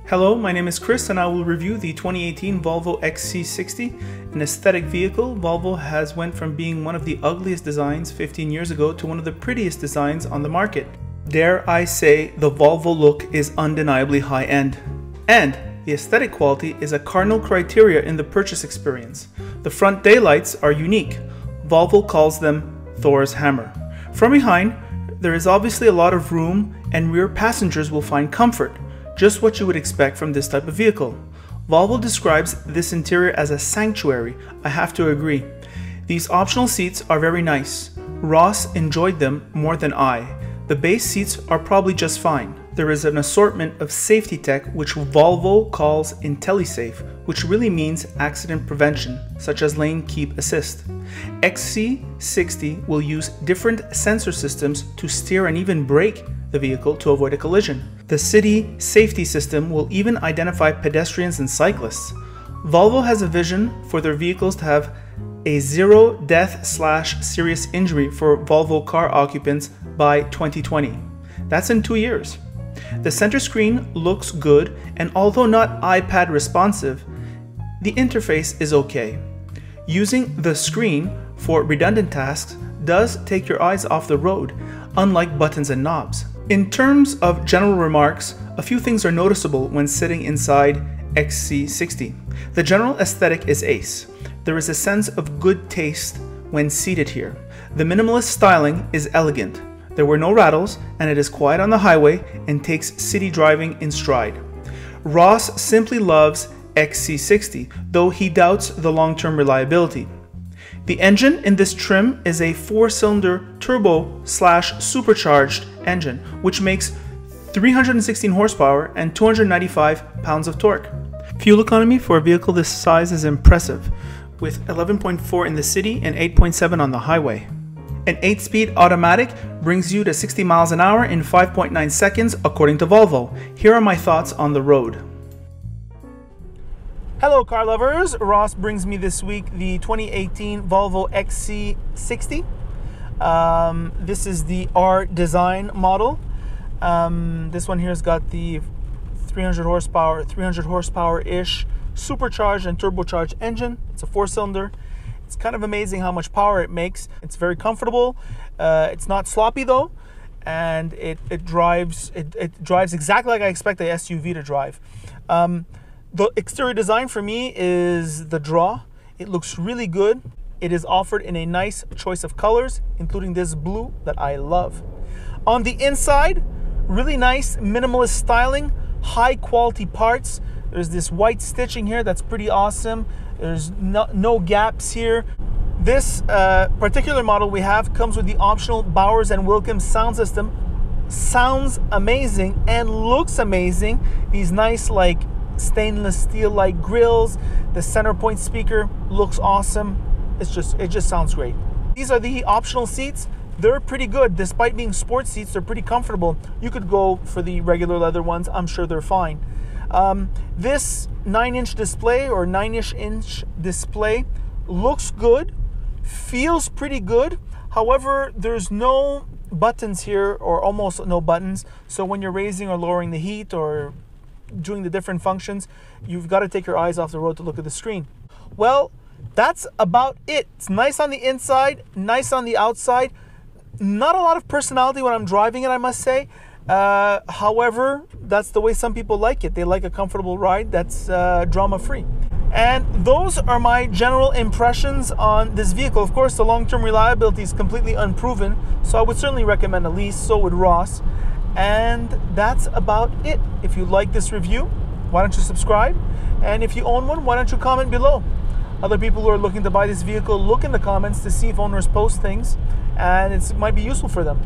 Hello, my name is Chris and I will review the 2018 Volvo XC60. An aesthetic vehicle, Volvo has went from being one of the ugliest designs 15 years ago to one of the prettiest designs on the market. Dare I say, the Volvo look is undeniably high-end. And the aesthetic quality is a cardinal criteria in the purchase experience. The front daylights are unique. Volvo calls them Thor's hammer. From behind, there is obviously a lot of room and rear passengers will find comfort. Just what you would expect from this type of vehicle. Volvo describes this interior as a sanctuary. I have to agree. These optional seats are very nice. Ross enjoyed them more than I. The base seats are probably just fine. There is an assortment of safety tech which Volvo calls IntelliSafe, which really means accident prevention, such as lane keep assist. XC60 will use different sensor systems to steer and even brake the vehicle to avoid a collision. The city safety system will even identify pedestrians and cyclists. Volvo has a vision for their vehicles to have a zero death/serious injury for Volvo car occupants by 2020. That's in 2 years. The center screen looks good, and although not iPad responsive, the interface is okay. Using the screen for redundant tasks does take your eyes off the road, unlike buttons and knobs. In terms of general remarks, a few things are noticeable when sitting inside XC60. The general aesthetic is ace. There is a sense of good taste when seated here. The minimalist styling is elegant. There were no rattles, and it is quiet on the highway and takes city driving in stride. Ross simply loves XC60, though he doubts the long-term reliability. The engine in this trim is a 4-cylinder turbo/supercharged engine, which makes 316 horsepower and 295 pounds of torque. Fuel economy for a vehicle this size is impressive, with 11.4 in the city and 8.7 on the highway. An 8-speed automatic brings you to 60 miles an hour in 5.9 seconds according to Volvo. Here are my thoughts on the road. Hello car lovers, Ross brings me this week the 2018 Volvo XC60. This is the R design model. This one here has got the 300 horsepower-ish supercharged and turbocharged engine. It's a 4-cylinder. It's kind of amazing how much power it makes. It's very comfortable. It's not sloppy though, and it drives exactly like I expect a SUV to drive. The exterior design for me is the draw. It looks really good. It is offered in a nice choice of colors, including this blue that I love. On the inside, really nice minimalist styling, high quality parts. There's this white stitching here that's pretty awesome. There's no gaps here. This particular model we have comes with the optional Bowers & Wilkins sound system. Sounds amazing and looks amazing. These nice like stainless steel like grills. The center point speaker looks awesome. It just sounds great. These are the optional seats. They're pretty good. Despite being sports seats, they're pretty comfortable. You could go for the regular leather ones. I'm sure they're fine. This 9-inch display or 9-ish inch display looks good, feels pretty good. However, there's no buttons here, or almost no buttons. So when you're raising or lowering the heat or doing the different functions, you've got to take your eyes off the road to look at the screen. Well, that's about it. It's nice on the inside, nice on the outside. Not a lot of personality when I'm driving it, I must say. However, that's the way some people like it. They like a comfortable ride that's drama-free. And those are my general impressions on this vehicle. Of course, the long-term reliability is completely unproven, so I would certainly recommend a lease. So would Ross. And that's about it. If you like this review, why don't you subscribe? And if you own one, why don't you comment below? Other people who are looking to buy this vehicle, look in the comments to see if owners post things, and it might be useful for them.